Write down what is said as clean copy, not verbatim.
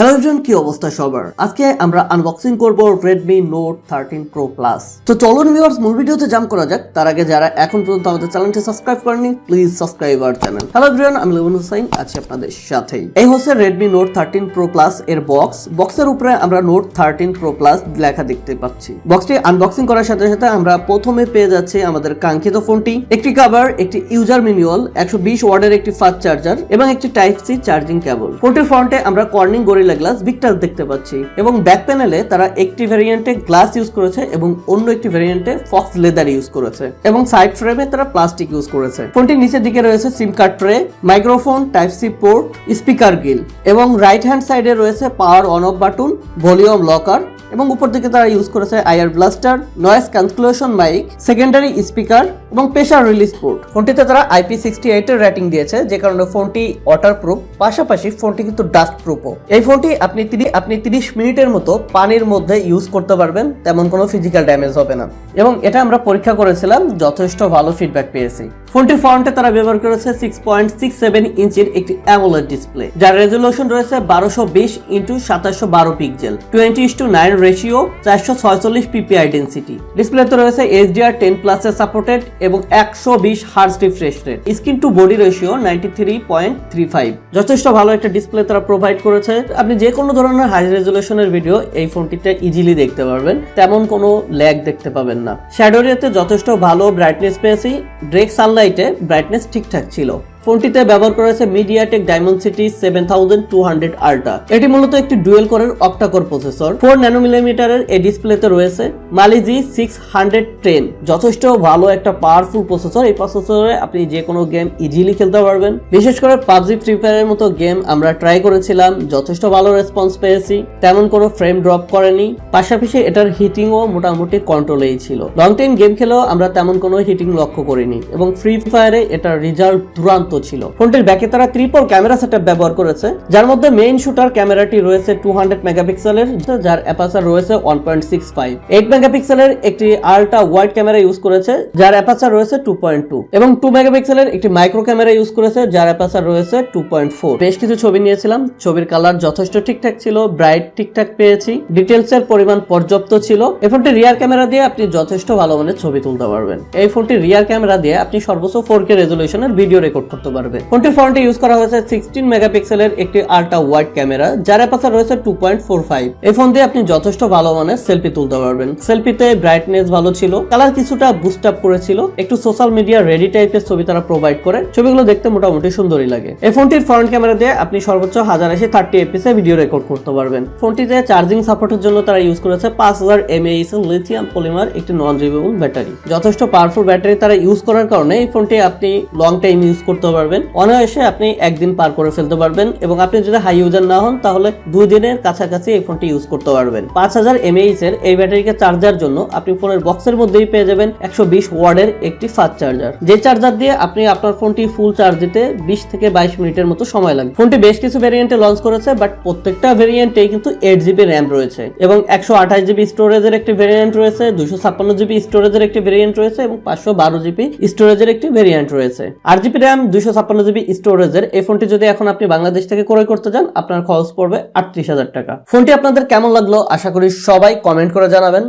Hello everyone, কি অবস্থা সবার? আজকে আমরা আনবক্সিং করব Redmi Note 13 Pro Plus। তো চলুন ভিউয়ার্স, মূল ভিডিওতে জাম্প করা যাক। তার আগে যারা এখন পর্যন্ত আমাদের চ্যানেলটি সাবস্ক্রাইব করেনি, please subscribe our channel. Hello everyone, আমি লিমন হোসেন আছি আপনাদের সাথেই। এই হচ্ছে Redmi Note 13 Pro Plus এর বক্সের উপরে আমরা Note 13 Pro Plus লেখা দেখতে পাচ্ছি। বক্সটি আনবক্সিং করার সাথে সাথে আমরা প্রথমে পেয়ে যাচ্ছি আমাদের কাঙ্ক্ষিত ফোনটি, একটি কভার, একটি ইউজার ম্যানুয়াল, 120 ওয়াটের একটি ফাস্ট চার্জার এবং একটি টাইপ সি চার্জিং কেবল। ফোনটির ফ্রন্টে আমরা কর্নিং গরিলা গ্লাস ভিক্টাস দেখতে পাচ্ছি এবং ব্যাক প্যানেলে তারা একটি ভেরিয়েন্টে গ্লাস ইউজ করেছে এবং অন্য একটি ভেরিয়েন্টে ফক্স লেদার ইউজ করেছে এবং সাইড ফ্রেমে তারা প্লাস্টিক ইউজ করেছে। ফোনটির নিচের দিকে রয়েছে SIM card tray, microphone, type C port, speaker grille এবং রাইট হ্যান্ড সাইডে রয়েছে power on off button, volume rocker এবং উপর দিকে তারা ইউজ করেছে IR blaster, noise cancellation mic, secondary speaker এবং প্রেসার রিলিজ পোর্ট। ফোনটিতে তারা IP68 এর রেটিং দিয়েছে, যে কারণে ফোনটি ওয়াটারপ্রুফ, পাশাপাশি ফোনটি কিন্তু ডাস্ট প্রুফও। এই ফোনটি আপনি 30 মিনিটের মতো পানির মধ্যে ইউজ করতে পারবেন, তেমন কোনো ফিজিক্যাল ড্যামেজ হবে না এবং এটা আমরা পরীক্ষা করেছিলাম, যথেষ্ট ভালো ফিডব্যাক পেয়েছি। ফোনটির ফ্রন্টে তারা ব্যবহার করেছে 6.67 ইঞ্চির একটি অ্যামোলেড ডিসপ্লে, যার রেজোলিউশন রয়েছে 1220x2712 pixel, 20:9 ratio, 446 ppi density. ডিসপ্লেতে রয়েছে HDR10+ এর সাপোর্টেড এবং 120 hertz refresh rate. Screen to body ratio 93.35। যথেষ্ট ভালো একটা ডিসপ্লে তারা প্রোভাইড করেছে। আপনি যে কোনো ধরনের হাই রেজোলিউশনের ভিডিও এই ফোনটিতে ইজিলি দেখতে পারবেন, তেমন কোনো ল্যাগ দেখতে পাবেন না। শ্যাডো এরিয়াতে যথেষ্ট ভালো ব্রাইটনেস পেয়েছি, ডিরেক্ট সানলাইটে ব্রাইটনেস ঠিকঠাক ছিল। ফোনটিতে ব্যবহার করেছে মিডিয়াটেক ডাইমেনসিটি 7200 আল্ট্রা। এটি মূলত একটি ডুয়েল কোরের অক্টা-কোর প্রসেসর। 4 ন্যানোমিলিমিটারের এই ডিসপ্লেতে রয়েছে মালিজি 610, যথেষ্ট ভালো একটা পাওয়ারফুল প্রসেসর। এই প্রসেসরে আপনি যে কোনো গেম ইজিলি খেলতে পারবেন। বিশেষ করে পাবজি, ফ্রি ফায়ারের মতো গেম আমরা ট্রাই করেছিলাম, যথেষ্ট ভালো রেসপন্স পেয়েছি, তেমন কোনো ফ্রেম ড্রপ করেনি। পাশাপাশি এটার হিটিংও মোটামুটি কন্ট্রোলেই ছিল। লং টাইম গেম খেলেও আমরা তেমন কোনো হিটিং লক্ষ্য করিনি এবং ফ্রি ফায়ারে এটার রেজাল্ট দুরান্ত ছিল। ফোনটির ব্যাকে তারা ট্রিপল ক্যামেরা সেটআপ ব্যবহার করেছে, যার মধ্যে মেইন শুটার ক্যামেরাটি রয়েছে 200 মেগাপিক্সেলের, যার অ্যাপারচার রয়েছে 1.65। 8 মেগাপিক্সেলের একটি আল্ট্রা ওয়াইড ক্যামেরা ইউজ করেছে, যার অ্যাপারচার রয়েছে 2.2 এবং 2 মেগাপিক্সেলের একটি মাইক্রো ক্যামেরা ইউজ করেছে, যার অ্যাপারচার রয়েছে 2.4। বেশ কিছু ছবি নিয়েছিলাম, ছবির কালার যথেষ্ট ঠিকঠাক ছিল, ব্রাইট ঠিকঠাক পেয়েছি, ডিটেইলস এর পরিমাণ পর্যাপ্ত ছিল। এই ফোনটির রিয়ার ক্যামেরা দিয়ে আপনি যথেষ্ট ভালো মানের ছবি তুলতে পারবেন। এই ফোনটির রিয়ার ক্যামেরা দিয়ে আপনি সর্বোচ্চ 4K রেজোলিউশনের ভিডিও রেকর্ড করতে পারবেন। ফোনটির ফ্রন্টে ইউজ করা হয়েছে 16 মেগাপিক্সেলের একটি আল্ট্রা ওয়াইড ক্যামেরা, যার অ্যাপারচার রয়েছে 2.45। এই ফোন দিয়ে আপনি যথেষ্ট ভালো মানের সেলফি তুলতে পারবেন। সেলফিতে ব্রাইটনেস ভালো ছিল, কালার কিছুটা বুস্ট আপ করেছিল, একটু সোশ্যাল মিডিয়া রেডি টাইপের ছবি তারা প্রোভাইড করে, ছবিগুলো দেখতে মোটামুটি সুন্দরই লাগে। এই ফোনটির ফ্রন্ট ক্যামেরা দিয়ে আপনি সর্বোচ্চ 1080 fps এ ভিডিও রেকর্ড করতে পারবেন। ফোনটিতে চার্জিং সাপোর্টের জন্য তারা ইউজ করেছে 5000 mAh এর লিথিয়াম পলিমার একটি নন রিমুভেবল ব্যাটারি। যথেষ্ট পাওয়ারফুল ব্যাটারি তারা ইউজ করার কারণে এই ফোনটি আপনি লং টাইম ইউজ করতে পারবেন, অনায়াসে আপনি একদিন পার করে ফেলতে পারবেন এবং আপনি যদি হাই ইউজার না হন তাহলে 2 দিনের কাছাকাছি এই ফোনটি ইউজ করতে পারবেন। 5000 mAh এর এই ব্যাটারিকে চার্জ দেওয়ার জন্য আপনি ফোনের বক্সের মধ্যেই পেয়ে যাবেন 120 ওয়াটের একটি ফাস্ট চার্জার, যে চার্জার দিয়ে আপনি আপনার ফোনটি ফুল চার্জ দিতে 20 থেকে 22 মিনিটের মতো সময় লাগবে। ফোনটি বেশ কিছু ভেরিয়েন্টে লঞ্চ করেছে, বাট প্রত্যেকটা ভেরিয়েন্টে কিন্তু 8GB র্যাম রয়েছে এবং 128GB স্টোরেজের একটি ভেরিয়েন্ট রয়েছে, 256GB স্টোরেজের একটি ভেরিয়েন্ট রয়েছে এবং 512GB স্টোরেজের একটি ভেরিয়েন্ট রয়েছে। 8GB র্যাম, 256GB স্টোরেজের এই ফোনটি যদি এখন আপনি বাংলাদেশ থেকে ক্রয় করতে যান, আপনার খরচ পড়বে 38,000 টাকা। ফোনটি আপনাদের কেমন লাগলো আশা করি সবাই কমেন্ট করে জানাবেন।